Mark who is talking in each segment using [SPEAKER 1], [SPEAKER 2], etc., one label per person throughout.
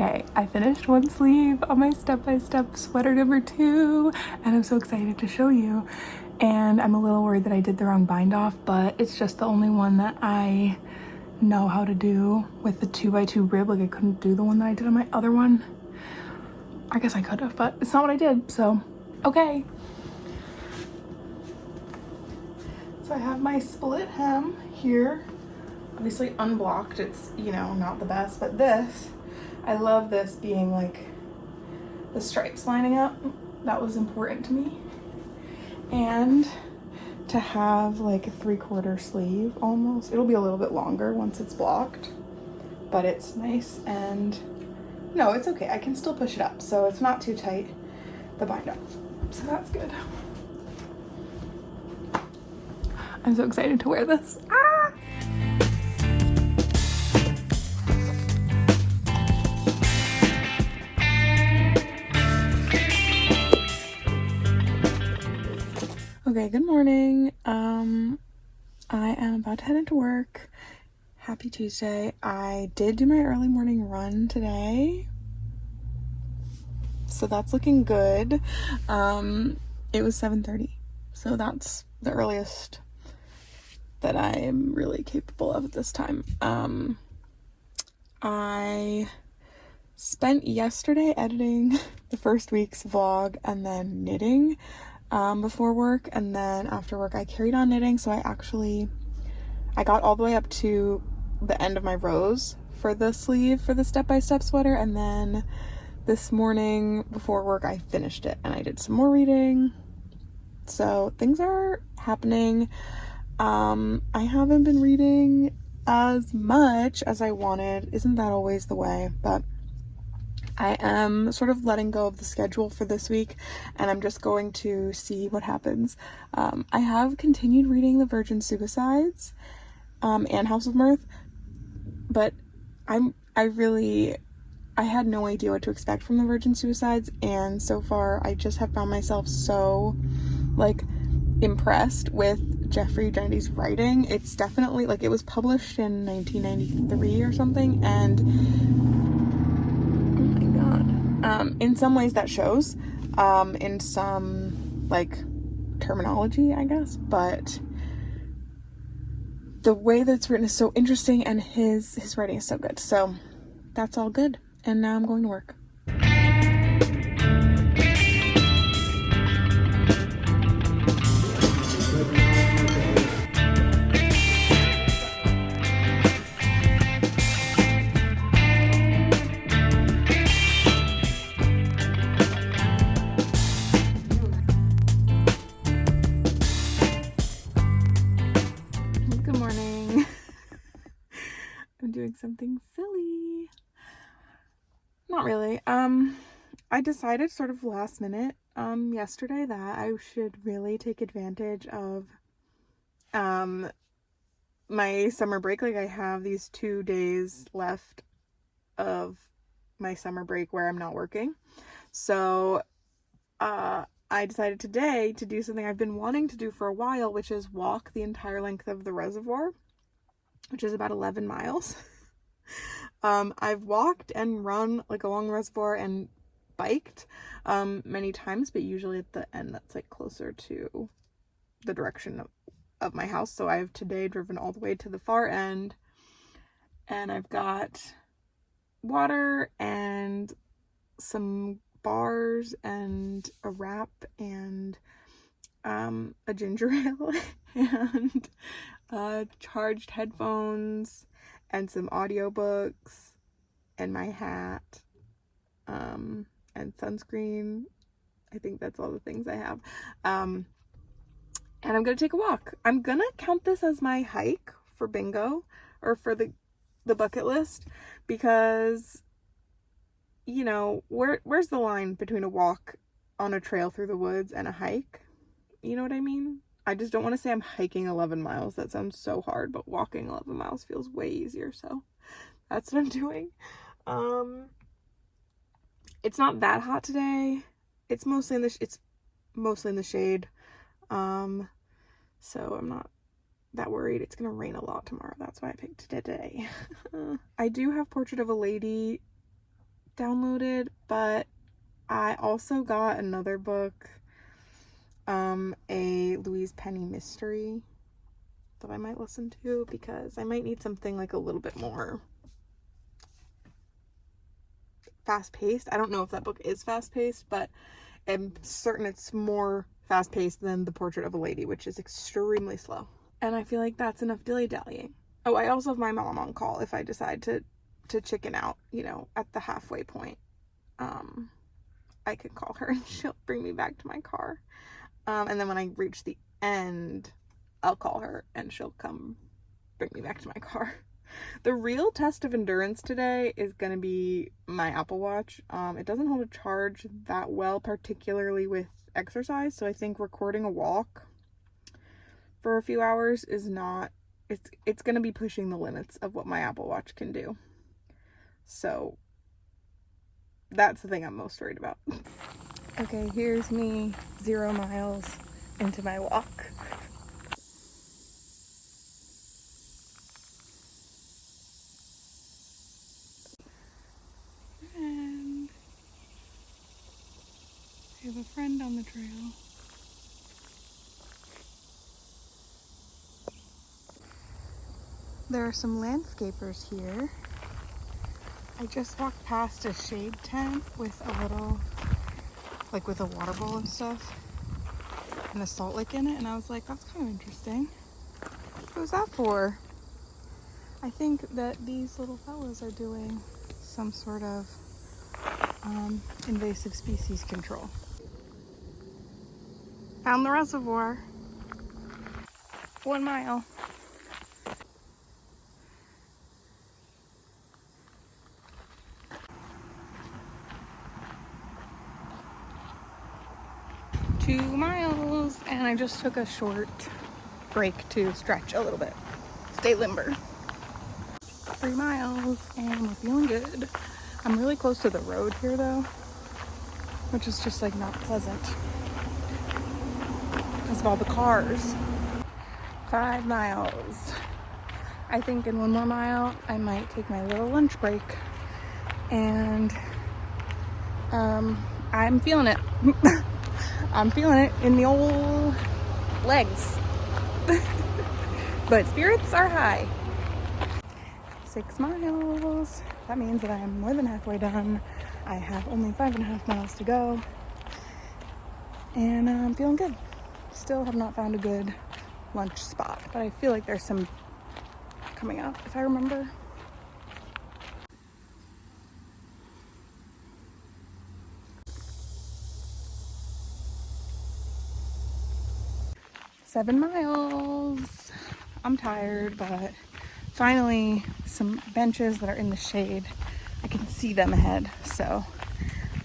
[SPEAKER 1] Okay, I finished one sleeve on my step-by-step sweater number 2, and I'm so excited to show you. And I'm a little worried that I did the wrong bind off, but it's just the only one that I know how to do with the 2x2 rib. Like, I couldn't do the one that I did on my other one. I guess I could have, but it's not what I did, so okay. So I have my split hem here, obviously unblocked. It's, you know, not the best, but this, I love this being like the stripes lining up. That was important to me. And to have like a 3/4 sleeve almost. It'll be a little bit longer once it's blocked, but it's nice. And no, it's okay. I can still push it up, so it's not too tight, the bind up. So that's good. I'm so excited to wear this. Ah! Okay, good morning. I am about to head into work. Happy Tuesday. I did do my early morning run today, so that's looking good. It was 7:30, so that's the earliest that I am really capable of at this time. I spent yesterday editing the first week's vlog and then knitting before work, and then after work I carried on knitting. So I got all the way up to the end of my rows for the sleeve for the step-by-step sweater, and then this morning before work I finished it and I did some more reading. So things are happening. I haven't been reading as much as I wanted. Isn't that always the way? But I am sort of letting go of the schedule for this week, and I'm just going to see what happens. I have continued reading The Virgin Suicides and House of Mirth, but I had no idea what to expect from The Virgin Suicides, and so far I just have found myself so like impressed with Jeffrey Gendy's writing. It's definitely like, it was published in 1993 or something, and in some ways that shows, in some like terminology, I guess, but the way that it's written is so interesting, and his writing is so good. So that's all good, and now I'm going to work. Good morning. I'm doing something silly. Not really. I decided sort of last minute yesterday that I should really take advantage of my summer break. Like, I have these 2 days left of my summer break where I'm not working. So I decided today to do something I've been wanting to do for a while, which is walk the entire length of the reservoir, which is about 11 miles. I've walked and run like along the reservoir and biked many times, but usually at the end that's like closer to the direction of my house. So I've today driven all the way to the far end, and I've got water and some bars and a wrap and a ginger ale and charged headphones and some audiobooks and my hat and sunscreen. I think that's all the things I have. And I'm gonna take a walk. I'm gonna count this as my hike for bingo, or for the bucket list, because, you know, where's the line between a walk on a trail through the woods and a hike? You know what I mean? I just don't want to say I'm hiking 11 miles. That sounds so hard, but walking 11 miles feels way easier. So that's what I'm doing. It's not that hot today. It's mostly in the shade. So I'm not that worried. It's gonna rain a lot tomorrow. That's why I picked today. I do have Portrait of a Lady downloaded, but I also got another book, a Louise Penny mystery that I might listen to, because I might need something like a little bit more fast-paced. I don't know if that book is fast-paced, but I'm certain it's more fast-paced than The Portrait of a Lady, which is extremely slow. And I feel like that's enough dilly-dallying. Oh, I also have my mom on call if I decide to chicken out, you know, at the halfway point. I could call her and she'll bring me back to my car. And then when I reach the end, I'll call her and she'll come bring me back to my car. The real test of endurance today is going to be my Apple Watch. It doesn't hold a charge that well, particularly with exercise. So I think recording a walk for a few hours is not, it's going to be pushing the limits of what my Apple Watch can do. So that's the thing I'm most worried about. Okay, here's me 0 miles into my walk. And I have a friend on the trail. There are some landscapers here. I just walked past a shade tent with a little, like with a water bowl and stuff, and a salt lick in it, and I was like, that's kind of interesting. What was that for? I think that these little fellas are doing some sort of invasive species control. Found the reservoir. 1 mile. Two miles, and I just took a short break to stretch a little bit. Stay limber. 3 miles, and we're feeling good. I'm really close to the road here though, which is just like not pleasant because of all the cars. 5 miles. I think in 1 more mile I might take my little lunch break, and I'm feeling it. I'm feeling it in the old legs. But spirits are high. 6 miles. That means that I am more than halfway done. I have only 5.5 miles to go. And I'm feeling good. Still have not found a good lunch spot, but I feel like there's some coming up, if I remember. Seven miles. I'm tired, but finally some benches that are in the shade. I can see them ahead, so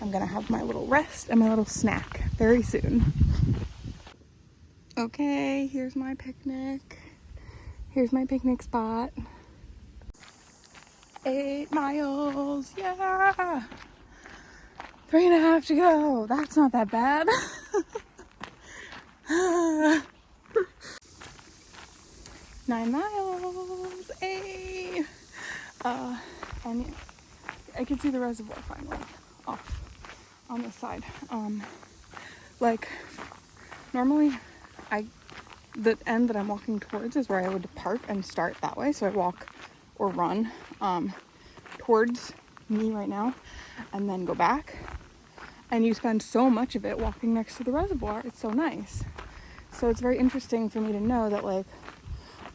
[SPEAKER 1] I'm gonna have my little rest and my little snack very soon. Okay, here's my picnic. Here's my picnic spot. 8 miles, yeah! 3.5 to go. That's not that bad. 9 miles, hey! And I can see the reservoir finally off on this side. Like normally the end that I'm walking towards is where I would depart and start that way. So I walk or run towards me right now and then go back. And you spend so much of it walking next to the reservoir. It's so nice. So it's very interesting for me to know that like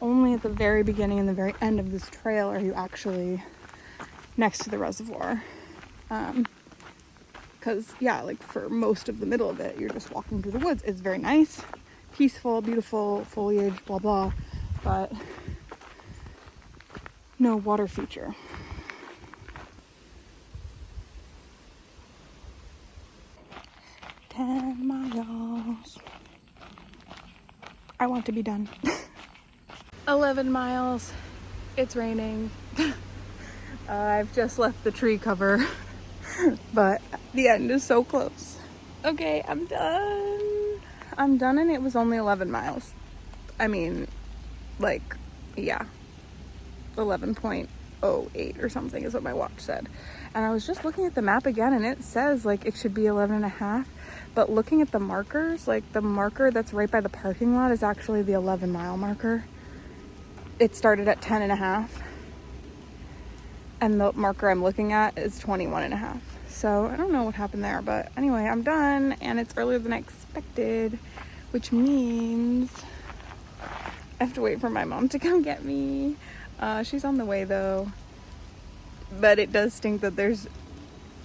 [SPEAKER 1] only at the very beginning and the very end of this trail are you actually next to the reservoir. Because yeah, like for most of the middle of it, you're just walking through the woods. It's very nice, peaceful, beautiful foliage, blah blah, but no water feature. Ten miles. I want to be done. 11 miles. It's raining. I've just left the tree cover, but the end is so close. Okay, I'm done. I'm done, and it was only 11 miles. I mean, like, yeah, 11.08 or something is what my watch said. And I was just looking at the map again, and it says like it should be 11 and a half. But looking at the markers, like the marker that's right by the parking lot is actually the 11-mile marker. It started at 10 and a half. And the marker I'm looking at is 21 and a half. So I don't know what happened there. But anyway, I'm done. And it's earlier than I expected, which means I have to wait for my mom to come get me. She's on the way though. But it does stink that there's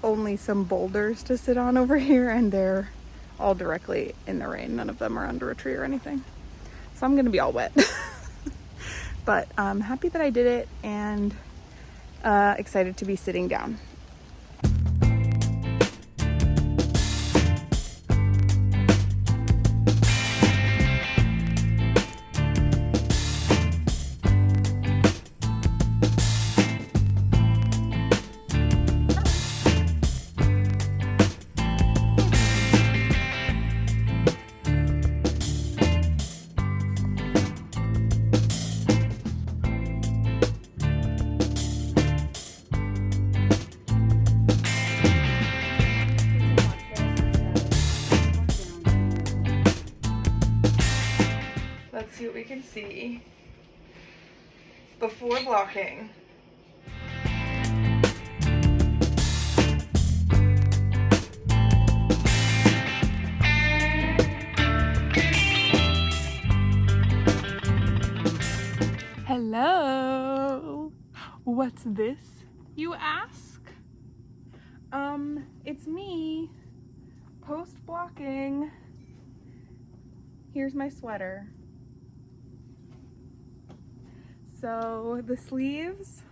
[SPEAKER 1] only some boulders to sit on over here, and they're all directly in the rain. None of them are under a tree or anything. So I'm gonna be all wet. But I'm happy that I did it, and excited to be sitting down. Let's see what we can see before blocking. Hello, what's this, you ask? It's me, post-blocking. Here's my sweater. So the sleeves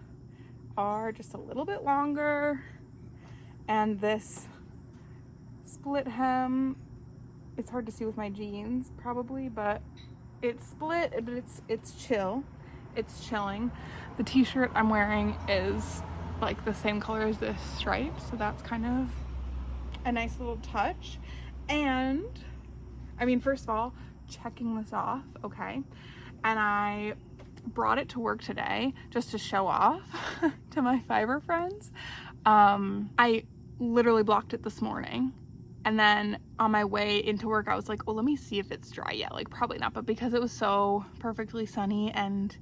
[SPEAKER 1] are just a little bit longer, and this split hem, it's hard to see with my jeans probably, but it's split, but it's chill. It's chilling. The t-shirt I'm wearing is like the same color as this stripe, so that's kind of a nice little touch. And I mean, first of all, checking this off, okay, and I brought it to work today just to show off to my fiber friends. I literally blocked it this morning, and then on my way into work I was like, oh, let me see if it's dry yet. Like, probably not, but because it was so perfectly sunny and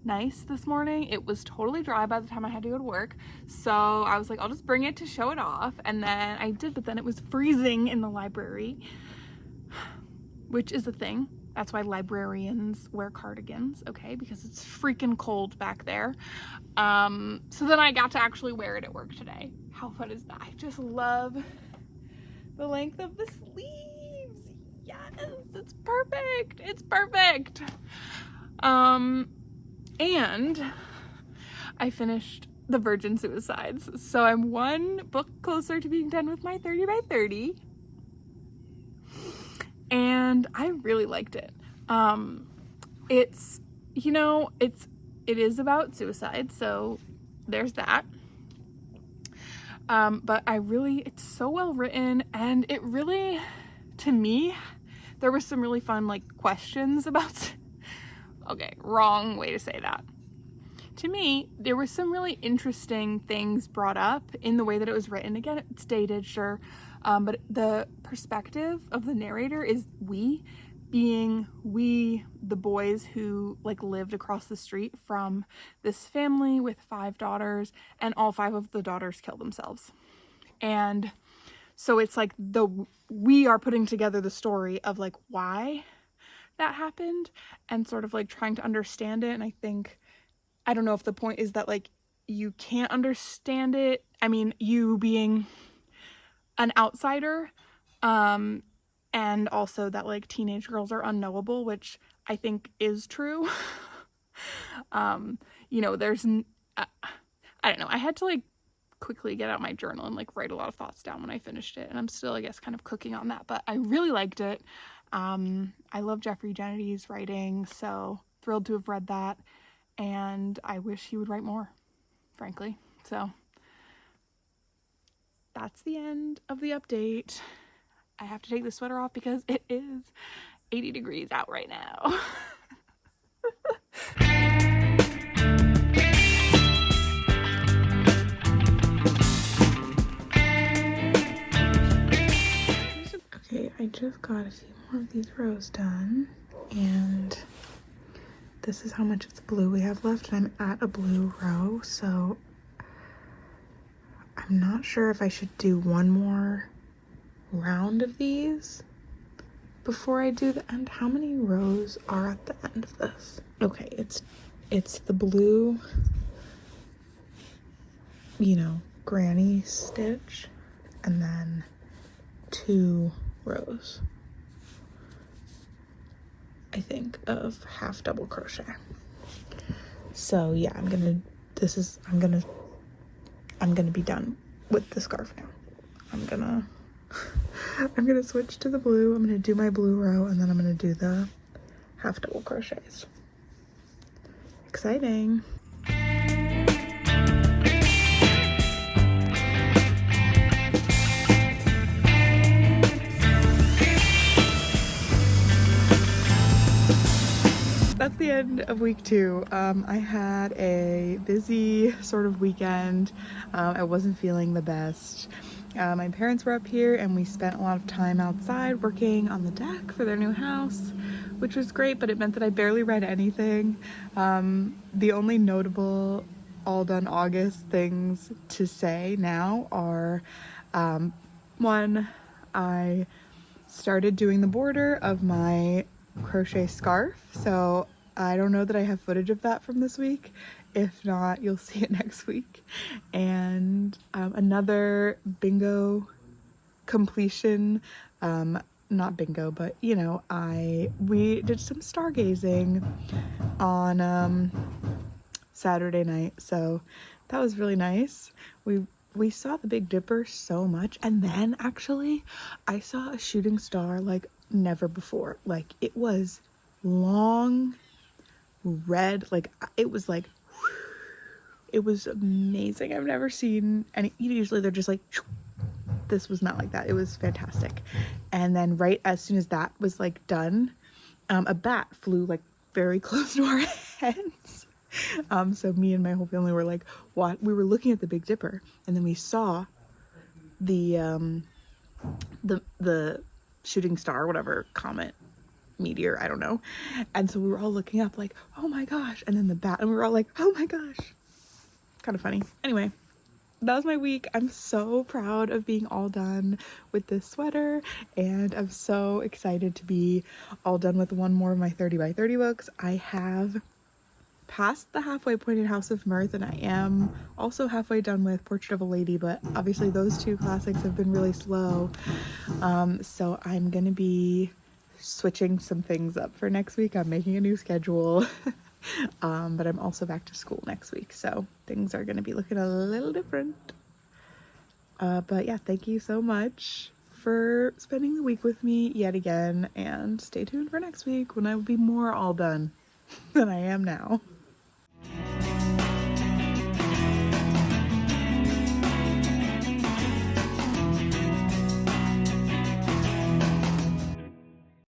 [SPEAKER 1] nice this morning, it was totally dry by the time I had to go to work. So I was like, I'll just bring it to show it off. And then I did, but then it was freezing in the library, which is a thing. That's why librarians wear cardigans, okay? Because it's freaking cold back there. So then I got to actually wear it at work today. How fun is that? I just love the length of the sleeves. Yes, it's perfect. It's perfect. And I finished The Virgin Suicides. So I'm one book closer to being done with my 30 by 30. And I really liked it. It's, you know, it is about suicide, so there's that. But it's so well written, and it really, to me, there were some really fun like questions about, okay, wrong way to say that. To me, there were some really interesting things brought up in the way that it was written. Again, it's dated, sure. But the perspective of the narrator is we, the boys who like lived across the street from this family with 5 daughters, and all 5 of the daughters killed themselves. And so it's like we are putting together the story of like why that happened and sort of like trying to understand it. And I don't know if the point is that like you can't understand it. I mean, you being an outsider, and also that like teenage girls are unknowable, which I think is true. You know, I don't know, I had to like quickly get out my journal and like write a lot of thoughts down when I finished it, and I'm still, I guess, kind of cooking on that, but I really liked it. I love Jeffrey Kennedy's writing, so thrilled to have read that, and I wish he would write more, frankly. So that's the end of the update. I have to take the sweater off because it is 80 degrees out right now. I just got a few more of these rows done, and this is how much of the blue we have left, and I'm at a blue row, so I'm not sure if I should do one more round of these before I do the end. How many rows are at the end of this? Okay, it's the blue, you know, granny stitch, and then 2 rows, I think, of half double crochet. So yeah, I'm gonna be done with the scarf now. I'm gonna switch to the blue. I'm gonna do my blue row, and then I'm gonna do the half double crochets. Exciting. That's the end of week 2. I had a busy sort of weekend. I wasn't feeling the best. My parents were up here and we spent a lot of time outside working on the deck for their new house, which was great, but it meant that I barely read anything. The only notable all done August things to say now are, 1, I started doing the border of my crochet scarf, so I don't know that I have footage of that from this week. If not, you'll see it next week. And another bingo completion, not bingo, but you know, we did some stargazing on Saturday night, so that was really nice. We saw the Big Dipper so much, and then actually I saw a shooting star like never before. Like, it was long, red, like it was amazing. I've never seen any. Usually they're just like, this was not like that. It was fantastic. And then right as soon as that was like done, a bat flew like very close to our heads. So me and my whole family were like, what? We were looking at the Big Dipper, and then we saw the shooting star, whatever, comet, meteor, I don't know. And so we were all looking up like, oh my gosh, and then the bat, and we were all like, oh my gosh. Kind of funny. Anyway, that was my week. I'm so proud of being all done with this sweater, and I'm so excited to be all done with one more of my 30 by 30 books. I have passed the halfway point in House of Mirth, and I am also halfway done with Portrait of a Lady, but obviously those 2 classics have been really slow. So I'm gonna be switching some things up for next week. I'm making a new schedule. But I'm also back to school next week, so things are gonna be looking a little different. But yeah, thank you so much for spending the week with me yet again, and stay tuned for next week when I will be more all done than I am now.